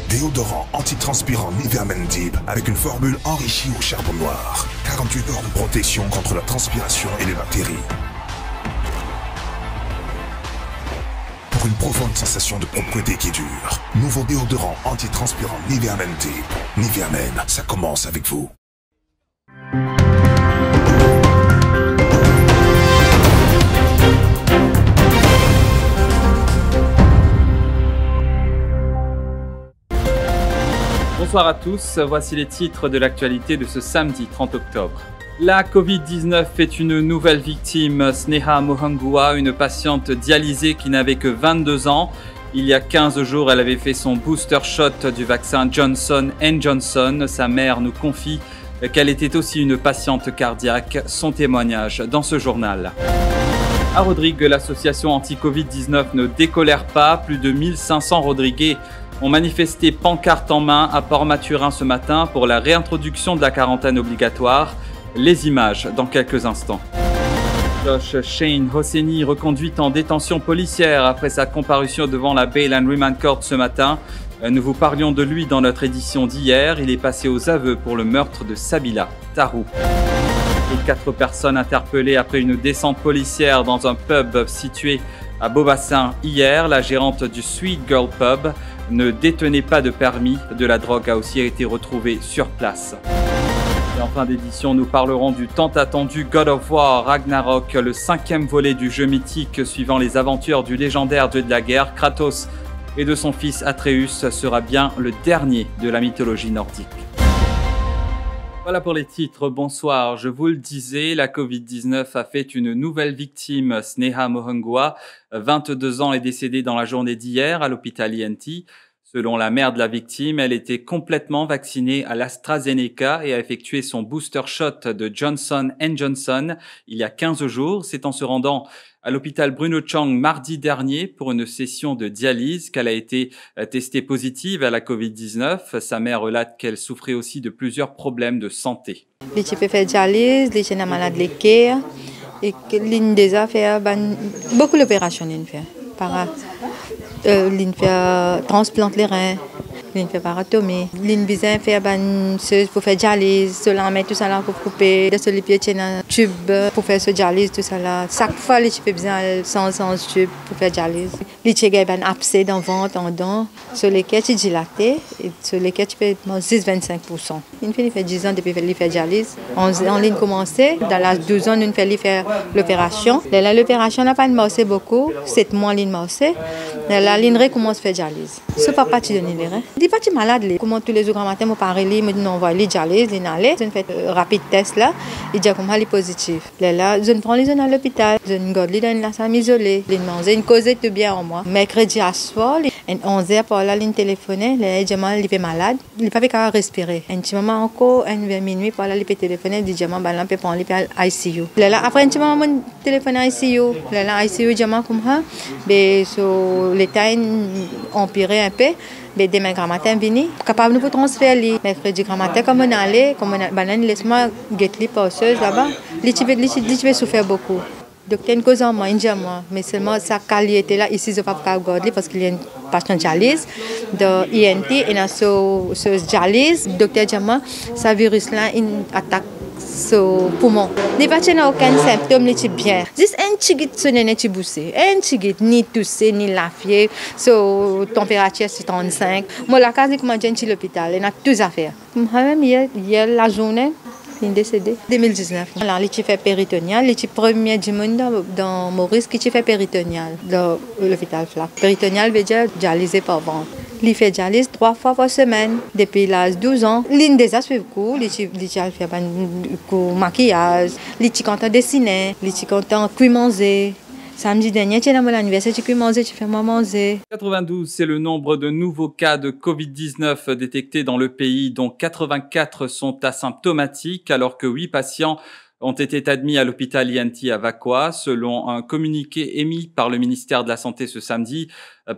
Déodorant antitranspirant Nivea Men Deep avec une formule enrichie au charbon noir. 48 heures de protection contre la transpiration et les bactéries. Pour une profonde sensation de propreté qui dure. Nouveau déodorant antitranspirant Nivea Men Deep. Nivea Men, ça commence avec vous. Bonsoir à tous, voici les titres de l'actualité de ce samedi 30 octobre. La Covid-19 fait une nouvelle victime, Sneha Mohangua, une patiente dialysée qui n'avait que 22 ans. Il y a 15 jours, elle avait fait son booster shot du vaccin Johnson & Johnson. Sa mère nous confie qu'elle était aussi une patiente cardiaque. Son témoignage dans ce journal. À Rodrigue, l'association anti-Covid-19 ne décolère pas. Plus de 1500 Rodriguais ont manifesté pancarte en main à Port-Mathurin ce matin pour la réintroduction de la quarantaine obligatoire. Les images dans quelques instants. Josh Shane Hosseini reconduit en détention policière après sa comparution devant la Bail and Remand Court ce matin. Nous vous parlions de lui dans notre édition d'hier. Il est passé aux aveux pour le meurtre de Sabila Tarou. Et 4 personnes interpellées après une descente policière dans un pub situé à Beaubassin hier. La gérante du Sweet Girl Pub ne détenait pas de permis. De la drogue a aussi été retrouvée sur place. Et en fin d'édition, nous parlerons du tant attendu God of War Ragnarok, le 5e volet du jeu mythique suivant les aventures du légendaire dieu de la guerre, Kratos, et de son fils Atreus, sera bien le dernier de la mythologie nordique. Voilà pour les titres, bonsoir. Je vous le disais, la Covid-19 a fait une nouvelle victime, Sneha Mohangua, 22 ans, est décédée dans la journée d'hier à l'hôpital INT. Selon la mère de la victime, elle était complètement vaccinée à l'AstraZeneca et a effectué son booster shot de Johnson & Johnson il y a 15 jours. C'est en se rendant à l'hôpital Bruno Chang mardi dernier pour une session de dialyse qu'elle a été testée positive à la Covid-19. Sa mère relate qu'elle souffrait aussi de plusieurs problèmes de santé. Les types fait dialyse, les gens malades les cœurs et l'une des affaires beaucoup d'opérations l'une fait. L'une fait transplante les reins. L'une fait paratomie. L'une besoin faire pour faire dialyse, cela met tout ça là pour couper, de se les pieds un tube pour faire ce dialyse tout ça là. Chaque fois les types besoin sans tube pour faire dialyse. Les types ont abcès dans le ventre en dents, sur lesquels tu dilaté et sur lesquels tu peux manger 25%. Une fois il fait 10 ans depuis qu'il fait dialyse. En ligne commencé, dans la 12 ans une fait faire l'opération. Là l'opération n'a pas marché beaucoup, 7 mois ligne marché. Là ligne recommence faire dialyse. Ce papa tu donnes les reins. Il n'est pas malade. Comment tous les jours matin, je parle, je me dis non, on va aller dialyse, je vais faire un rapide test là, il dit comment il est positif. Là, je prends les gens à l'hôpital, je garde les dans la salle isolée, je mange une causette de bien en moi. Mercredi à soir, à 11h, par là, il téléphonait, il dit il est malade, il n'a pas pu respirer. Un petit moment encore, vers minuit, par là, il peut téléphoner, il dit il peut prendre l'ICU. Là, après un petit moment, il téléphone à l'ICU. Là, l'ICU, il dit comme ça, mais l'état empiré un peu. Mais demain matin vini capable de transférer mercredi matin comme on allait comme on banane laisse-moi get passeuse là-bas les types souffert beaucoup docteur une cause en moi mais seulement sa qualité là ici je pas regarder parce qu'il y a une patient dialyse de INT et dans ce dialyse docteur Jama sa virus là une attaque so poumon. Les patients n'ont aucun symptôme, les types bien. Juste un petit guide sonné, un petit boussé, un petit guide ni tousser ni la fièvre, so température c'est 35. Moi la case comment j'ai l'hôpital, il a tout à faire. Même hier la journée il est décédé 2019. Alors les types fait péritonéal, les types premier du monde dans Maurice qui fait péritonéal dans l'hôpital Flac. Péritonéal veut dire dialysé par ventre. Il fait dialyse 3 fois par semaine depuis l'âge de 12 ans. Il déjà suit cours, il fait cours maquillage, il content dessiner, il content cuire manger. Samedi dernier, tu es dans mon anniversaire, tu peux manger, tu fais moi manger. 92, c'est le nombre de nouveaux cas de Covid-19 détectés dans le pays, dont 84 sont asymptomatiques, alors que 8 patients ont été admis à l'hôpital INT à Vakwa, selon un communiqué émis par le ministère de la Santé ce samedi.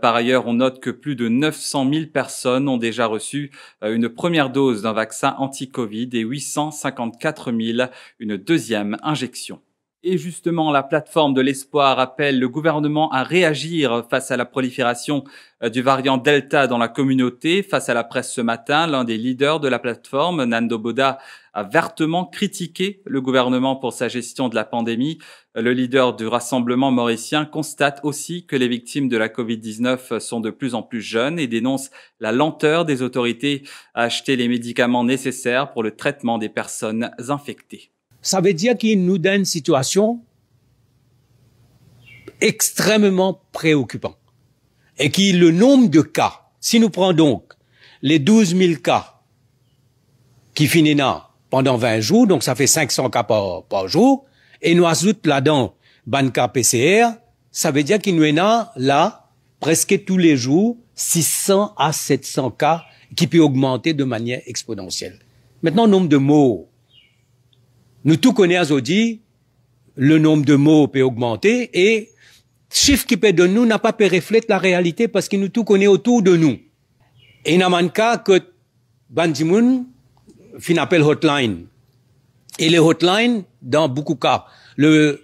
Par ailleurs, on note que plus de 900 000 personnes ont déjà reçu une première dose d'un vaccin anti-Covid et 854 000 une deuxième injection. Et justement, la plateforme de l'espoir appelle le gouvernement à réagir face à la prolifération du variant Delta dans la communauté. Face à la presse ce matin, l'un des leaders de la plateforme, Nando Boda, a vertement critiqué le gouvernement pour sa gestion de la pandémie. Le leader du Rassemblement mauricien constate aussi que les victimes de la Covid-19 sont de plus en plus jeunes et dénonce la lenteur des autorités à acheter les médicaments nécessaires pour le traitement des personnes infectées. Ça veut dire qu'il nous donne une situation extrêmement préoccupante. Et que le nombre de cas, si nous prenons donc les 12 000 cas qui finissent là pendant 20 jours, donc ça fait 500 cas par jour, et nous ajoutons là-dedans ban cas PCR, ça veut dire qu'il nous en a là, presque tous les jours, 600 à 700 cas qui peut augmenter de manière exponentielle. Maintenant, nombre de morts. Nous tout connaissons aujourd'hui, le nombre de morts peut augmenter et chiffre qui peut de nous n'a pas pu refléter la réalité parce que nous tout connaissons autour de nous. Et il n'y a pas cas que Bandimoun fin appel hotline. Et les hotlines, dans beaucoup de cas, le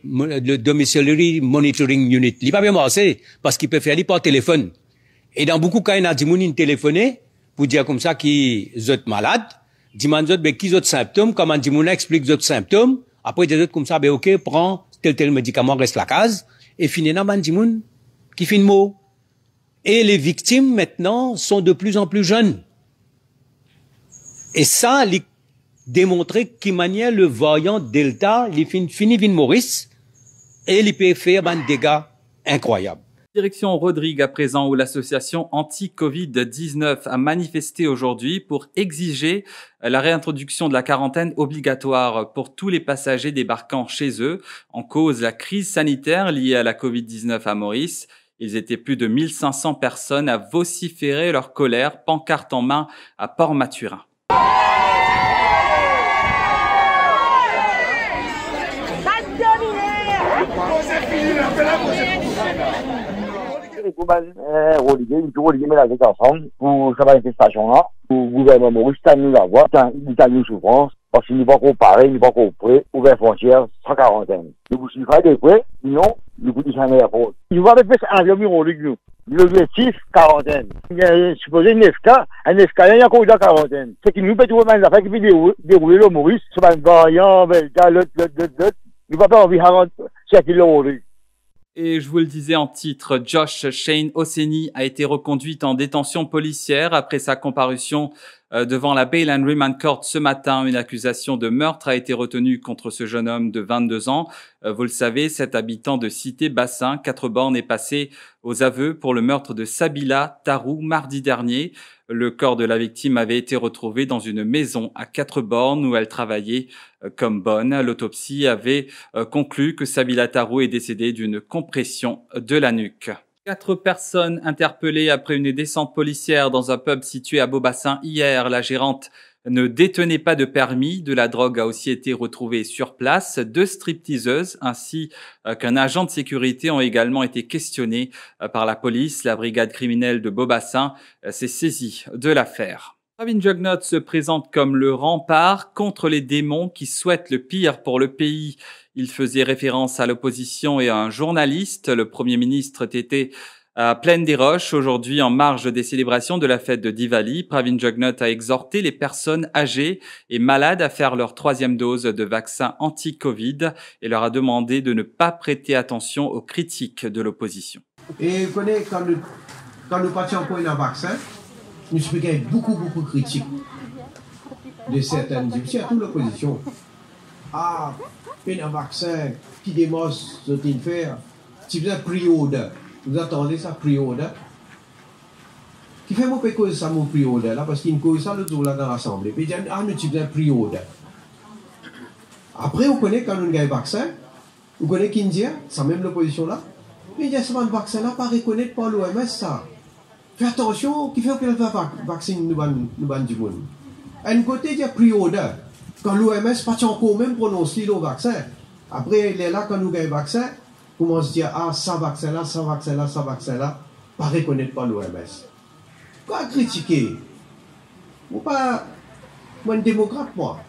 domiciliary monitoring unit, il n'est pas bien marché parce qu'il peut faire par téléphone. Et dans beaucoup de cas, il y a des gens qui téléphonent pour dire comme ça qu'ils sont malades. Dis-moi, ben, qui ont des symptômes, comment dis-moi, explique les autres symptômes. Après, des autres comme ça, ben, ok, prends tel médicament, reste la case. Et finalement, ben, dis-moi, qui fait une mot. Et les victimes, maintenant, sont de plus en plus jeunes. Et ça, il démontrer qui manière le variant Delta, il finit vin Maurice, et il peut faire des dégâts incroyables. Direction Rodrigue à présent, où l'association anti-Covid-19 a manifesté aujourd'hui pour exiger la réintroduction de la quarantaine obligatoire pour tous les passagers débarquant chez eux. En cause, la crise sanitaire liée à la Covid-19 à Maurice. Ils étaient plus de 1500 personnes à vociférer leur colère, pancarte en main à Port-Mathurin. Relier mélanger ensemble pour cette manifestation-là, pour le gouvernement Maurice, nous la voix, il a une souffrance, parce qu'il n'est pas comparé, il n'est pas comparé, ouvert frontière, sans quarantaine. Nous vous suivrons des prêts, sinon, nous vous disons un aéroport. Il va avec un avion, l'objectif, quarantaine. Il y a supposé une FK, un FK, il y a encore une quarantaine. C'est qu'il nous peut trouver une affaire qui peut dérouler le Maurice, sur un variant, l'autre, il va pas envie de circuler le Rodrigue. Et je vous le disais en titre, Josh Shane Oseni a été reconduite en détention policière après sa comparution devant la Bail and Remand Court ce matin. Une accusation de meurtre a été retenue contre ce jeune homme de 22 ans. Vous le savez, cet habitant de Cité-Bassin, 4 bornes, est passé aux aveux pour le meurtre de Sabila Tarou mardi dernier. Le corps de la victime avait été retrouvé dans une maison à 4 bornes où elle travaillait comme bonne. L'autopsie avait conclu que Sabila Tarou est décédée d'une compression de la nuque. 4 personnes interpellées après une descente policière dans un pub situé à Beaubassin hier. La gérante ne détenait pas de permis. De la drogue a aussi été retrouvée sur place. 2 stripteaseuses ainsi qu'un agent de sécurité ont également été questionnés par la police. La brigade criminelle de Beaubassin s'est saisie de l'affaire. Pravin Jugnauth se présente comme le rempart contre les démons qui souhaitent le pire pour le pays. Il faisait référence à l'opposition et à un journaliste. Le Premier ministre était à Plaine des Roches aujourd'hui en marge des célébrations de la fête de Diwali. Pravin Jugnauth a exhorté les personnes âgées et malades à faire leur 3e dose de vaccin anti-Covid et leur a demandé de ne pas prêter attention aux critiques de l'opposition. Et vous connaissez, quand nous partions pour un vaccin, nous expliquons beaucoup de critiques de certaines surtout l'opposition. Ah, un vaccin qui démontre ce qu'il fait, si vous avez période, vous attendez ça période, qui fait mon pécose ça mon période là, parce qu'il me cause ça le jour là dans l'Assemblée. Puis il dit, ah, nous avons période. Après, on connaît quand nous avons un vaccin, on connaît qui dit, ça même l'opposition là, mais il y a ce vaccin là, pas reconnaître par l'OMS ça. Fais attention, qui fait que le vaccin nous ban du monde. À un côté, il y a période. Quand l'OMS pas encore même prononcer le vaccin. Après, il est là, quand nous avons un vaccin, comment se dire, ah, ça vaccin là, ça vaccin là, ça vaccin là, pas reconnaître par l'OMS. Quoi critiquer? Moi, pas, moi, un démocrate, moi.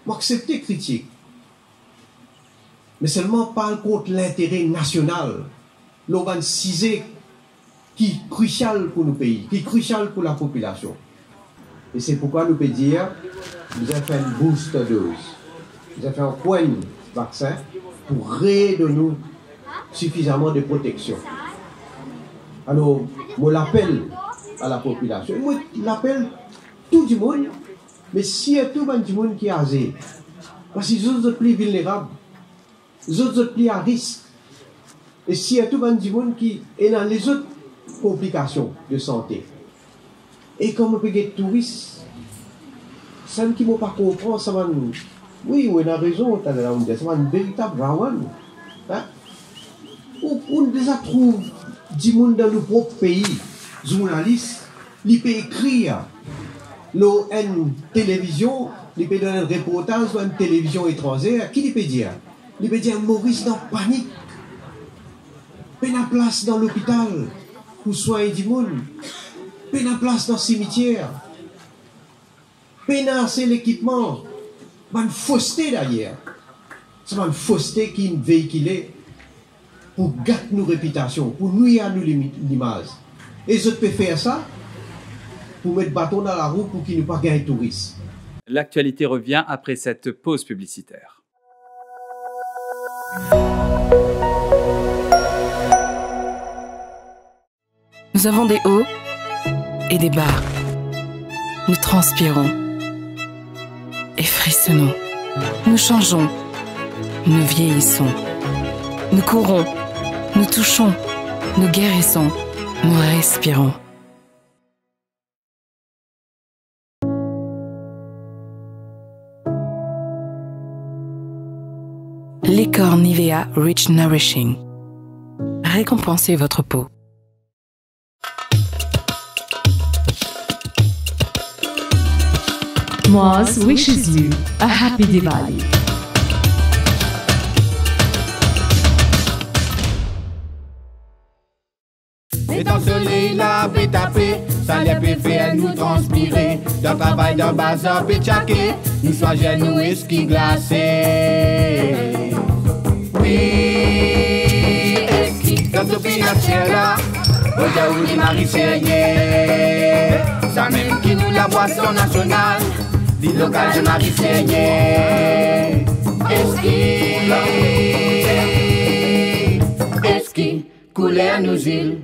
Moi, accepter critique. mais seulement parle contre l'intérêt national. L'Oban cisé qui est crucial pour nos pays, qui est crucial pour la population. Et c'est pourquoi nous pouvons dire, nous avons fait une booster dose, nous avons fait un point de vaccin pour redonner suffisamment de protection. Alors, moi l'appelle à la population, moi l'appelle tout le monde, mais si il y a tout le monde qui est âgé, parce que les autres sont plus vulnérables, les autres sont plus à risque, et si il y a tout le monde qui est dans les autres complications de santé, et comme on peut être touriste, ça qui ne m'a pas compris, ça va nous. Oui, on a raison, ça va une véritable rawan. On déjà trouve du monde dans nos propres pays, journalistes, ils peuvent écrire une télévision, ils peuvent donner un reportage sur une télévision étrangère, qui peut dire? Il peut dire Maurice dans panique, peine à place dans l'hôpital pour soigner du monde, peine à place dans le cimetière, peine à assez l'équipement, une fausseté d'ailleurs. C'est une fausseté qui est véhiculée pour gâter nos réputations, pour nuire à nous l'image. Et je peux faire ça pour mettre bâton dans la roue pour qu'ils ne pas gagner touristes. L'actualité revient après cette pause publicitaire. Nous avons des hauts et des bas. Nous transpirons et frissonnons. Nous changeons, nous vieillissons. Nous courons, nous touchons, nous guérissons, nous respirons. Les corps Nivea Rich Nourishing. Récompensez votre peau. Mars wishes you a happy Diwali. Et dans le soleil, la paix tapée, ça les peut faire nous transpirer. Dans travail, dans bazar, peut tchaquer, nous soit genoux et ski glacé. Oui, eski, dans ce pays là, au Jaouli des Marie Sérieux. Ça même qui nous la boisson nationale, dit local de Marie Sérieux. Eski, couler à nos îles.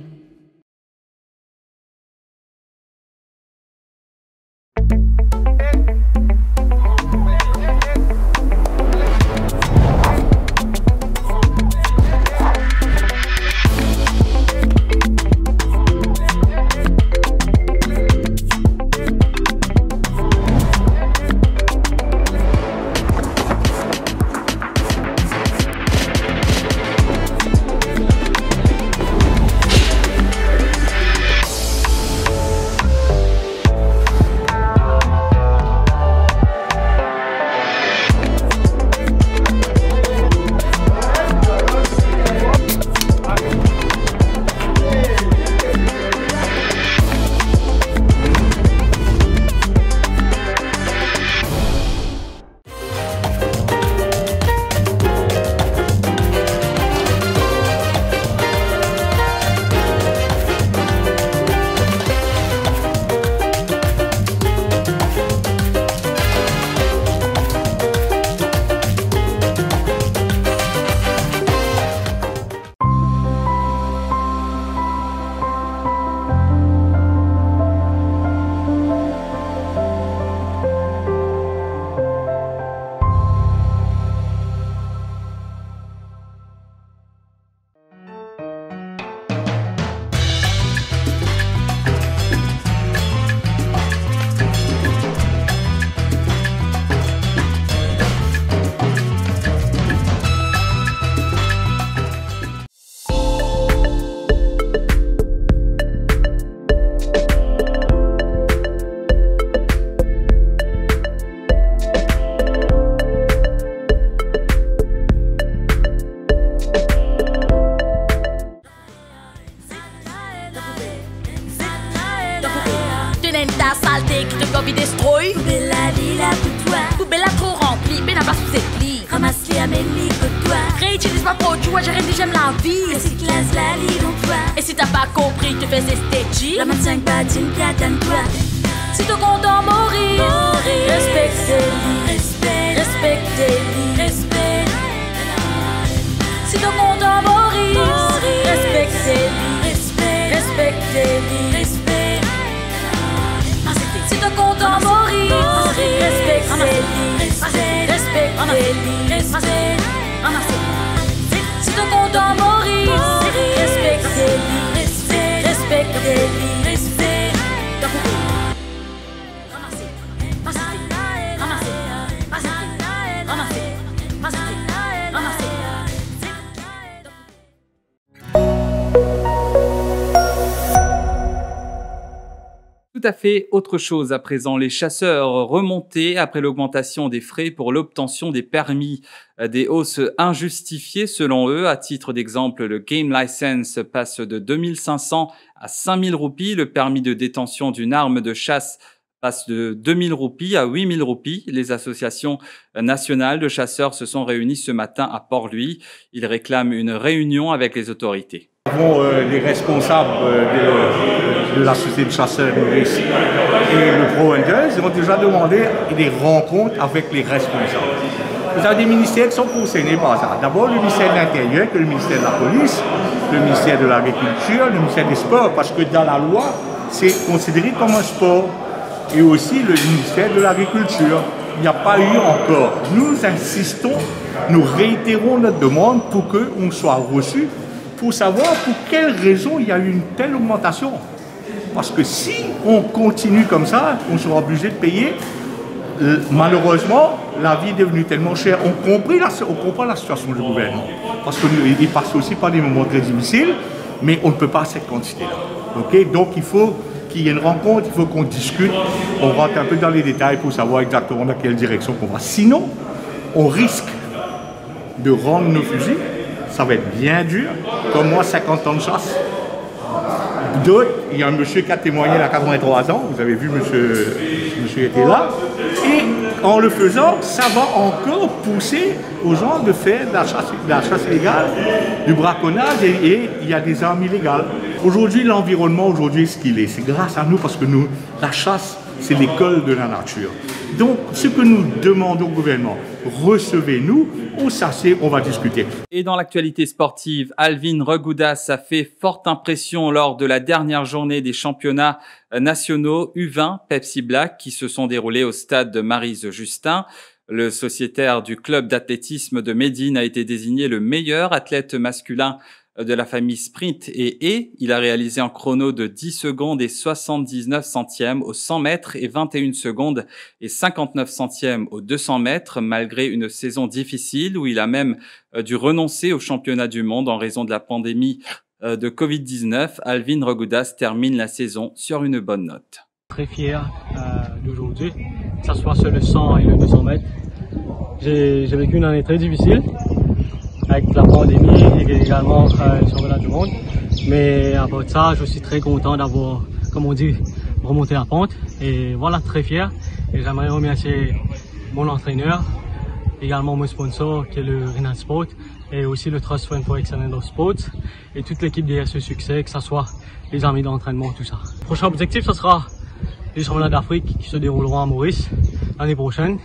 Ta saleté qui te copie destroy. Poubelle la vie, la pour toi. Poubelle la trop remplie, mais n'a pas sous cette pli. Ramasse-les amène que toi. Réutilise pas pour toi, j'arrête j'aime la vie. Et si classe la vie donc toi. Et si t'as pas compris, te fais estétique. La 25 patines qui attendent toi. Si t'es content mourir, respectez-lui, respectez-lui, respect. Si t'es content mourir, respectez-lui, respectez-lui, respect. Si t'es content mourir, respectez-lui, respectez-lui, respect. Si t'es content mourir, respectez-lui, respectez-lui, respect. Tout à fait autre chose à présent. Les chasseurs remontés après l'augmentation des frais pour l'obtention des permis. Des hausses injustifiées selon eux. À titre d'exemple, le game license passe de 2500 à 5000 roupies. Le permis de détention d'une arme de chasse passe de 2000 roupies à 8000 roupies. Les associations nationales de chasseurs se sont réunies ce matin à Port-Louis. Ils réclament une réunion avec les autorités. Les responsables de la société de chasseurs Maurice et le Pro Hunters ont déjà demandé des rencontres avec les responsables. Vous avez des ministères qui sont concernés par ça. D'abord le ministère de l'Intérieur, le ministère de la Police, le ministère de l'Agriculture, le ministère des Sports, parce que dans la loi, c'est considéré comme un sport. Et aussi le ministère de l'Agriculture. Il n'y a pas eu encore. Nous insistons, nous réitérons notre demande pour qu'on soit reçu, pour savoir pour quelles raisons il y a eu une telle augmentation. Parce que si on continue comme ça, on sera obligé de payer. Malheureusement, la vie est devenue tellement chère. On comprend la situation du gouvernement. Parce qu'il passe aussi par des moments très difficiles, mais on ne peut pas cette quantité-là. Okay? Donc il faut qu'il y ait une rencontre, il faut qu'on discute, on rentre un peu dans les détails pour savoir exactement dans quelle direction on va. Sinon, on risque de rendre nos fusils, ça va être bien dur, comme moi 50 ans de chasse. D'autres, il y a un monsieur qui a témoigné à 83 ans, vous avez vu monsieur était là, et en le faisant, ça va encore pousser aux gens de faire de la chasse illégale, du braconnage et il y a des armes illégales. Aujourd'hui, l'environnement aujourd'hui est ce qu'il est. C'est grâce à nous parce que la chasse, c'est l'école de la nature. Donc, ce que nous demandons au gouvernement, recevez-nous, on s'assied, on va discuter. Et dans l'actualité sportive, Alvin Regoudas a fait forte impression lors de la dernière journée des championnats nationaux U20 Pepsi Black qui se sont déroulés au stade de Maryse-Justin. Le sociétaire du club d'athlétisme de Médine a été désigné le meilleur athlète masculin de la famille sprint et il a réalisé un chrono de 10 secondes et 79 centièmes aux 100 mètres et 21 secondes et 59 centièmes aux 200 mètres malgré une saison difficile où il a même dû renoncer au championnat du monde en raison de la pandémie de Covid-19. Alvin Regoudas termine la saison sur une bonne note. Très fier d'aujourd'hui, que ce soit sur le 100 et le 200 mètres. J'ai vécu une année très difficile avec la pandémie et également le championnat du monde. Mais à part ça, je suis très content d'avoir, comme on dit, remonté la pente. Et voilà, très fier. Et j'aimerais remercier mon entraîneur, également mon sponsor qui est le Renal Sport et aussi le Trust Fund for Excellence of Sports et toute l'équipe derrière ce succès, que ce soit les amis d'entraînement, tout ça. Le prochain objectif, ce sera les championnats d'Afrique qui se dérouleront à Maurice l'année prochaine.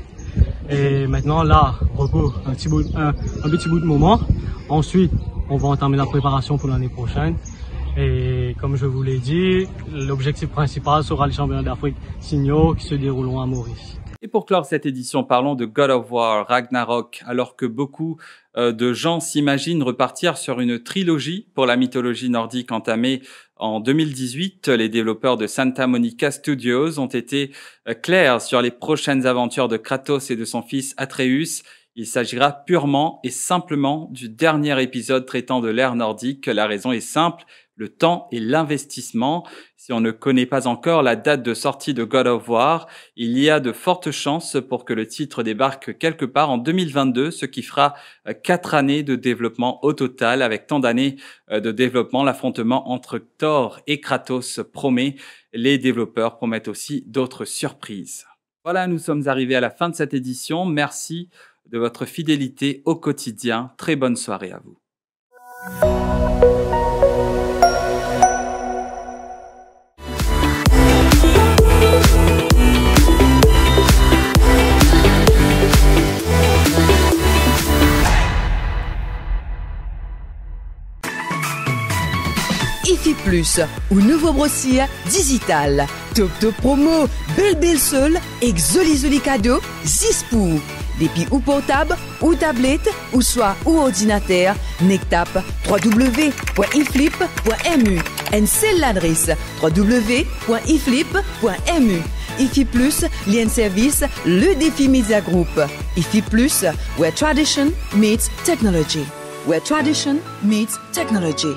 Et maintenant, là, repos, un petit bout de moment. Ensuite, on va entamer la préparation pour l'année prochaine. Et comme je vous l'ai dit, l'objectif principal sera les championnats d'Afrique seniors qui se dérouleront à Maurice. Et pour clore cette édition, parlons de God of War Ragnarok, alors que beaucoup de gens s'imaginent repartir sur une trilogie pour la mythologie nordique entamée en 2018. Les développeurs de Santa Monica Studios ont été clairs sur les prochaines aventures de Kratos et de son fils Atreus. Il s'agira purement et simplement du dernier épisode traitant de l'ère nordique. La raison est simple, le temps et l'investissement. Si on ne connaît pas encore la date de sortie de God of War, il y a de fortes chances pour que le titre débarque quelque part en 2022, ce qui fera 4 années de développement au total. Avec tant d'années de développement, l'affrontement entre Thor et Kratos promet. Les développeurs promettent aussi d'autres surprises. Voilà, nous sommes arrivés à la fin de cette édition. Merci de votre fidélité au quotidien. Très bonne soirée à vous. IFI Plus, ou nouveau brossier digital. Top top promo, belle seule, exoli cadeau, 10 pour. Depuis ou portable, ou tablette, ou soit ou ordinateur, nectap www.iflip.mu. Et c'est l'adresse www.iflip.mu. IFI Plus, lien service, le défi Media Group. IFI Plus, where tradition meets technology. Where tradition meets technology.